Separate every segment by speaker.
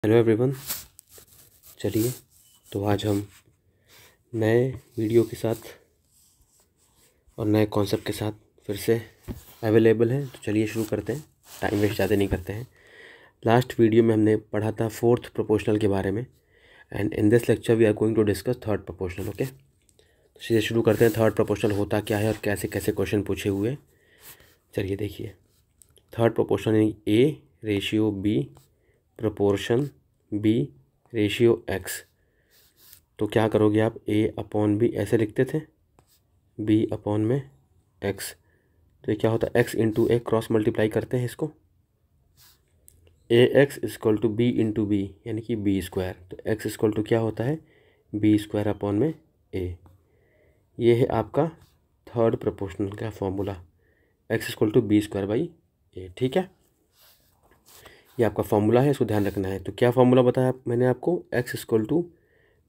Speaker 1: Hello everyone, चलिए तो आज हम नए वीडियो के साथ और नए कॉन्सेप्ट के साथ फिर से अवेलेबल हैं। तो चलिए शुरू करते हैं, टाइम वेस्ट ज़्यादा नहीं करते हैं। लास्ट वीडियो में हमने पढ़ा था फोर्थ प्रोपोर्शनल के बारे में, and in this lecture we are going to discuss third proportional. Okay, तो सीधे शुरू करते हैं। थर्ड प्रोपोर्शनल होता क्या है और कैसे कैसे क्वेश्चन पूछे हुए, चलिए देखिए। Third proportional A ratio B proportion B ratio x. तो क्या करोगे आप, ए अपॉन बी ऐसे लिखते थे, बी अपॉन में एक्स। तो ये क्या होता है, X into A, cross multiply करते हैं इसको, A X equal to B into B यानी कि बी स्क्वायर। तो एक्स इक्वल टू क्या होता है, बी स्क्वायर अपॉन में ए। ये है आपका थर्ड प्रोपोर्शनल का formula, X equal to B square by A. ठीक है, ये आपका फॉर्मूला है, इसको ध्यान रखना है। तो क्या फॉर्मूला बताया मैंने आपको, X equal to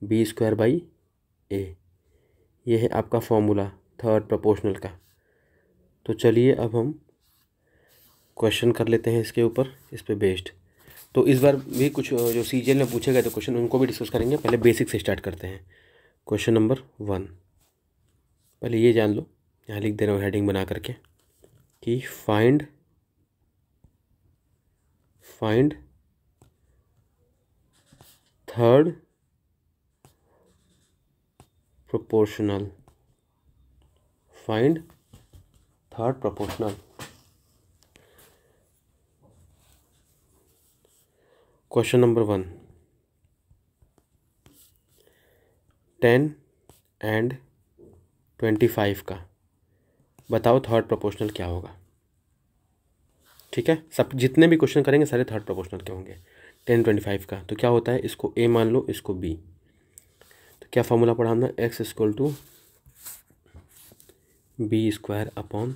Speaker 1: B square by A. ये है आपका फॉर्मूला थर्ड प्रोपोर्शनल का। तो चलिए अब हम क्वेश्चन कर लेते हैं इसके ऊपर, इस पे बेस्ड। तो इस बार भी कुछ जो सीजीएल में पूछे गए थे क्वेश्चन, उनको भी डिस्कस करेंगे। पहले बेसिक से स्टार्ट करते हैं। क्वेश्चन नंबर 1, पहले ये जान लो, यहाँ लिख दे रहा हूँ हेडिंग बना करके कि find third proportional, find third proportional. Question number 1, 10 and 25 का बताओ थर्ड प्रोपोर्शनल क्या होगा। ठीक है, सब जितने भी क्वेश्चन करेंगे सारे थर्ड प्रोपोर्शनल के होंगे। 10 25 का तो क्या होता है, इसको ए मान लो, इसको बी। तो क्या फॉर्मूला पढ़ा हमने, x equal to B square upon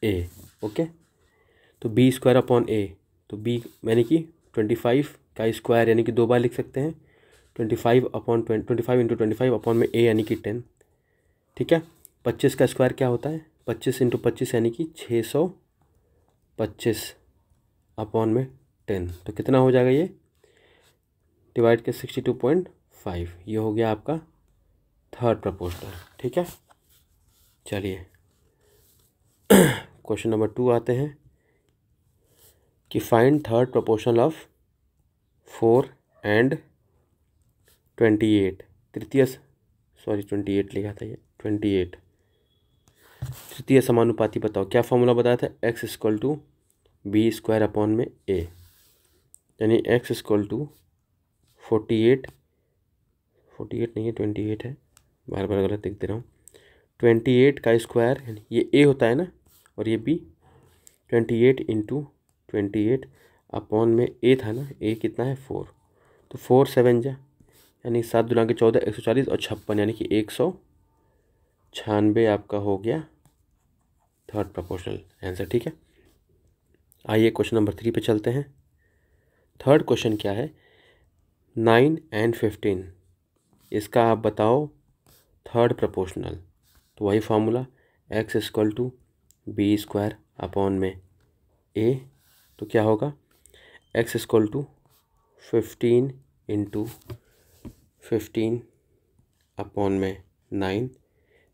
Speaker 1: A. Okay, तो बी स्क्वायर अपॉन ए, तो बी यानी कि 25 का स्क्वायर यानी कि 2 बार लिख सकते हैं, 25 अपॉन 25 इंटू 25 अपॉन में ए यानी कि 10। ठीक है, 25 का स्क्वायर क्या होता है, 25 इंटू 25 यानी कि 625 अपॉन में 10। तो कितना हो जाएगा ये, डिवाइड के 62.5। ये हो गया आपका थर्ड प्रोपोर्शनल। ठीक है, चलिए क्वेश्चन नंबर 2 आते हैं कि find third proportional of 4 and 28। 28 लिखा था ये, 28 तृतीय समानुपाती बताओ। क्या फॉर्मूला बताया था, x equal to B square upon में ए, यानी एक्स इक्वल टू 48 नहीं है 28 है, बार बार गलत लिख दे रहा हूँ। 28 का स्क्वायर यानी ये ए होता है ना, और ये बी, 28 इंटू 28 अपॉन में ए था ना, ए कितना है 4, तो 4 7 जा यानी 7 दुना के 14, 140 और 56 यानी कि 196 आपका हो गया थर्ड प्रोपोर्शनल आंसर। ठीक है, आइए क्वेश्चन नंबर 3 पे चलते हैं। थर्ड क्वेश्चन क्या है, 9 एंड 15, इसका आप बताओ थर्ड प्रोपोर्शनल। तो वही formula, x equal to B square upon में ए। तो क्या होगा, x equal to 15 into 15 upon में 9,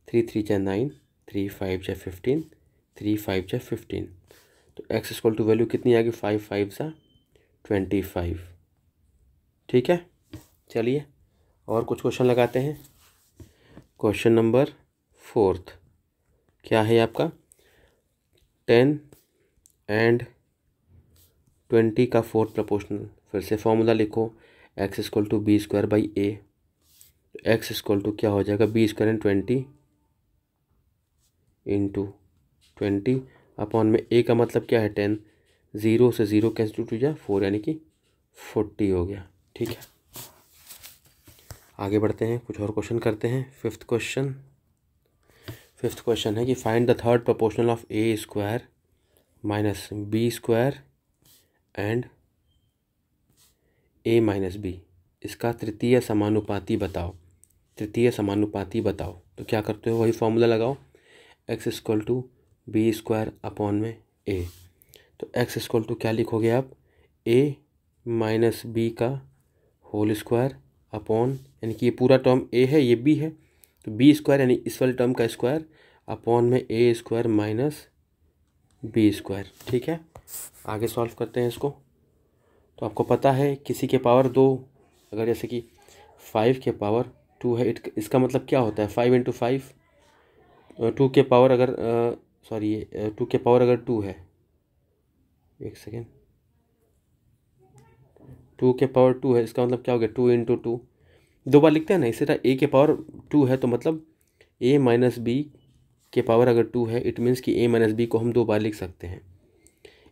Speaker 1: 3 3 जा 9, 3 5 जा 15, 3 5 जा 15। तो एक्स इक्वल टू वैल्यू कितनी आ गई, 5 5 जा 25। ठीक है, चलिए और कुछ क्वेश्चन लगाते हैं। क्वेश्चन नंबर 4 क्या है आपका, 10 एंड 20 का फोर्थ प्रोपोर्शनल। फिर से फॉर्मूला लिखो, X equal to B square by A. तो एक्स इक्वल टू क्या हो जाएगा, B square and 20 into 20 upon में ए का मतलब क्या है 10, 0 से 0 कैंसिल टू जा 4 यानी कि 40 हो गया। ठीक है, आगे बढ़ते हैं, कुछ और क्वेश्चन करते हैं। फिफ्थ क्वेश्चन है कि find the third proportional of A square minus B square and A minus B. इसका तृतीय समानुपाती बताओ। तो क्या करते हो, वही फॉर्मूला लगाओ, x equal to B square upon में ए। तो एक्स इक्वल टू क्या लिखोगे आप, ए माइनस बी का होल स्क्वायर अपॉन, यानी कि ये पूरा टर्म ए है, ये बी है, तो बी स्क्वायर यानी इस वाले टर्म का स्क्वायर अपॉन में ए स्क्वायर माइनस बी स्क्वायर। ठीक है, आगे सॉल्व करते हैं इसको। तो आपको पता है किसी के पावर 2, अगर जैसे कि 5 के पावर 2 है, इसका मतलब क्या होता है 5 इंटू 5, 2 के पावर अगर 2 के पावर अगर 2 है, एक सेकेंड, 2 के पावर 2 है, इसका मतलब क्या हो गया 2 इंटू 2, दो बार लिखते हैं ना, इसी तरह ए के पावर 2 है तो मतलब ए माइनस बी के पावर अगर 2 है, इट मीन्स कि ए माइनस बी को हम 2 बार लिख सकते हैं।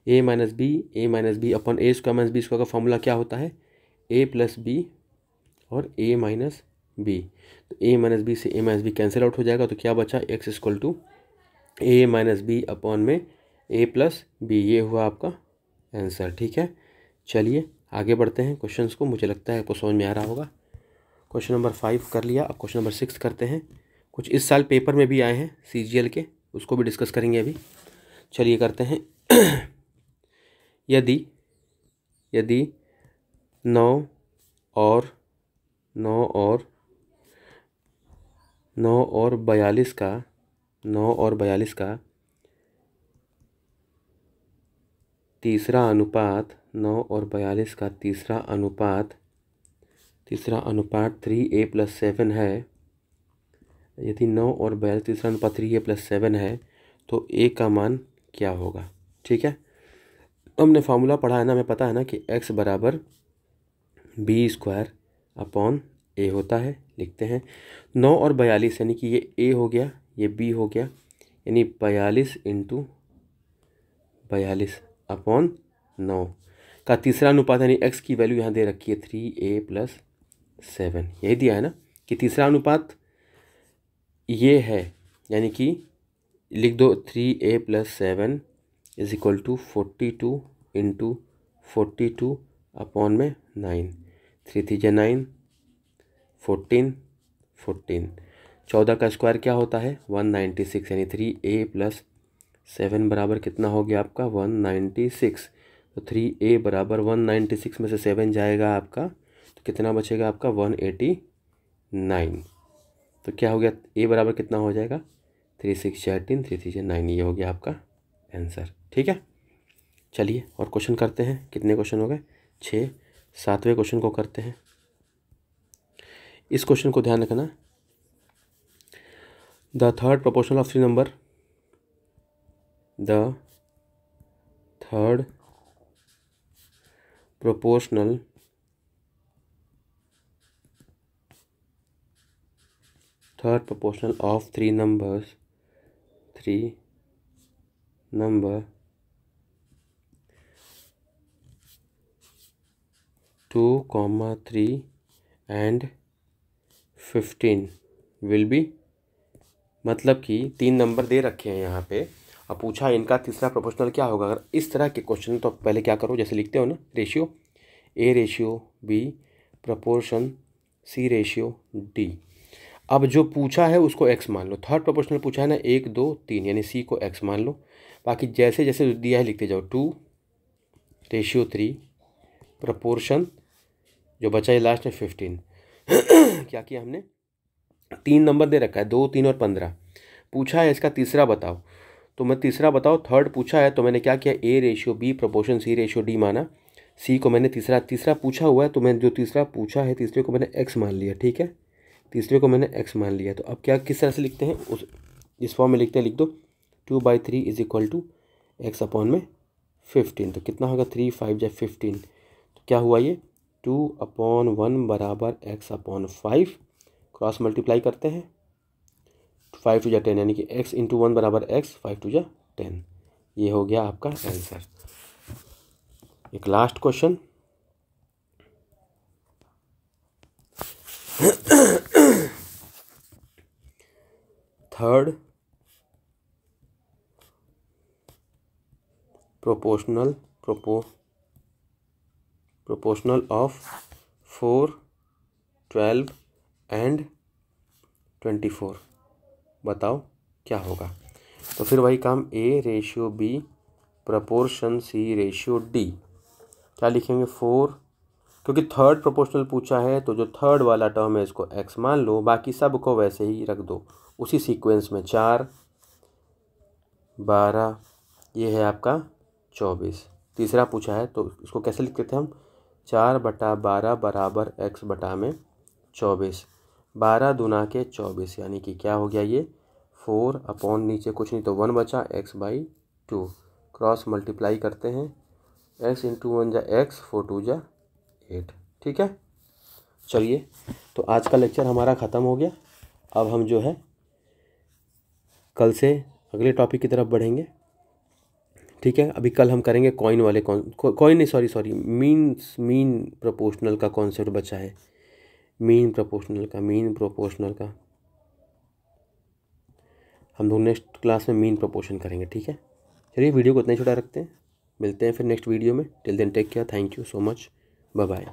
Speaker 1: ए माइनस बी अपन ए स्क्वायर माइनस बी स्क्वायर का फॉर्मूला क्या होता है, ए प्लस बी और ए माइनस बी। तो ए माइनस बी से a minus b cancel out हो जाएगा, तो क्या बचा x equal to a minus b upon में ए प्लस बी। ये हुआ आपका आंसर। ठीक है, चलिए आगे बढ़ते हैं क्वेश्चंस को, मुझे लगता है आपको समझ में आ रहा होगा। क्वेश्चन नंबर 5 कर लिया, अब क्वेश्चन नंबर 6 करते हैं। कुछ इस साल पेपर में भी आए हैं CGL के, उसको भी डिस्कस करेंगे अभी। चलिए करते हैं। यदि 9 और 42 का तीसरा अनुपात 3a+7 है, यदि 9 और 42 तीसरा अनुपात 3a+7 है तो a का मान क्या होगा। ठीक है, तो हमने फार्मूला पढ़ा है ना, हमें पता है ना कि x बराबर बी स्क्वायर अपॉन ए होता है। लिखते हैं 9 और 42 यानी कि ये a हो गया, ये b हो गया, यानी 42 इंटू 42 अपॉन 9 का तीसरा अनुपात, यानी x की वैल्यू यहाँ दे रखी है 3a+7, यही दिया है ना कि तीसरा अनुपात ये है, यानी कि लिख दो 3a+7 is equal to 42 into 42 upon में 9, 3 3 जा 9, 14 14, 14 का स्क्वायर क्या होता है 196, यानी 3a+7 बराबर कितना हो गया आपका 196। तो 3a बराबर 196 में से 7 जाएगा आपका, तो कितना बचेगा आपका 189। तो क्या हो गया a बराबर कितना हो जाएगा 3 6 18, 3 3 9, ये हो गया आपका आंसर। ठीक है, चलिए और क्वेश्चन करते हैं। कितने क्वेश्चन हो गए 6, 7वें क्वेश्चन को करते हैं। इस क्वेश्चन को ध्यान रखना, the third proportional of 3 number, the third proportional of 3 numbers 2, 3 and 15 will be, मतलब कि 3 नंबर दे रखे हैं यहाँ पे, अब पूछा इनका तीसरा प्रोपोर्शनल क्या होगा। अगर इस तरह के क्वेश्चन तो पहले क्या करो, जैसे लिखते हो ना रेशियो A/B प्रपोर्शन C/D। अब जो पूछा है उसको x मान लो, थर्ड प्रोपोर्शनल पूछा है ना 1 2 3, यानी C को x मान लो, बाकी जैसे जैसे दिया है लिखते जाओ। 2/3 प्रपोर्शन जो बचा है लास्ट में 15। क्या किया हमने, 3 नंबर दे रखा है 2 3 और 15, पूछा है इसका तीसरा बताओ, तो मैं तीसरा बताओ, थर्ड पूछा है तो मैंने क्या किया A/B प्रपोर्शन C/D माना। C को मैंने तीसरा पूछा हुआ है, तो मैं जो तीसरा पूछा है तीसरे को मैंने x मान लिया। ठीक है, तीसरे को मैंने x मान लिया। तो अब क्या किस तरह से लिखते हैं, उस इस फॉर्म में लिखते हैं, लिख दो 2/3 is equal to x upon में 15। तो कितना होगा 3 5 जा 15, तो क्या हुआ ये 2/1 बराबर x अपॉन 5, क्रॉस मल्टीप्लाई करते हैं 5 2 जा 10, यानी कि x इंटू 1 बराबर x, 5 2 जा 10, ये हो गया आपका आंसर। एक last question, third proportional of 4 12 and 24, बताओ क्या होगा। तो फिर वही काम A/B प्रपोर्शन C/D, क्या लिखेंगे 4 क्योंकि थर्ड प्रोपोर्शनल पूछा है तो जो थर्ड वाला टर्म है इसको x मान लो, बाकी सब को वैसे ही रख दो उसी सीक्वेंस में। 4, 12, ये है आपका 24। तीसरा पूछा है तो इसको कैसे लिखते थे हम, 4/12 बराबर x बटा में 24। 12 दूना के 24 यानी कि क्या हो गया ये 4 अपॉन नीचे कुछ नहीं तो 1 बचा x/2। क्रॉस मल्टीप्लाई करते हैं, x इंटू 1 जा x, 4 2 जा 8। ठीक है, चलिए तो आज का लेक्चर हमारा ख़त्म हो गया। अब हम जो है कल से अगले टॉपिक की तरफ बढ़ेंगे। ठीक है, अभी कल हम करेंगे कॉइन वाले कॉइन नहीं सॉरी मीन प्रोपोर्शनल का कॉन्सेप्ट बचा है। मीन प्रोपोर्शनल का हम लोग नेक्स्ट क्लास में मीन प्रोपोर्शन करेंगे। ठीक है, चलिए वीडियो को इतना ही छोटा रखते हैं, मिलते हैं फिर नेक्स्ट वीडियो में। Till then take care, thank you so much, bye bye.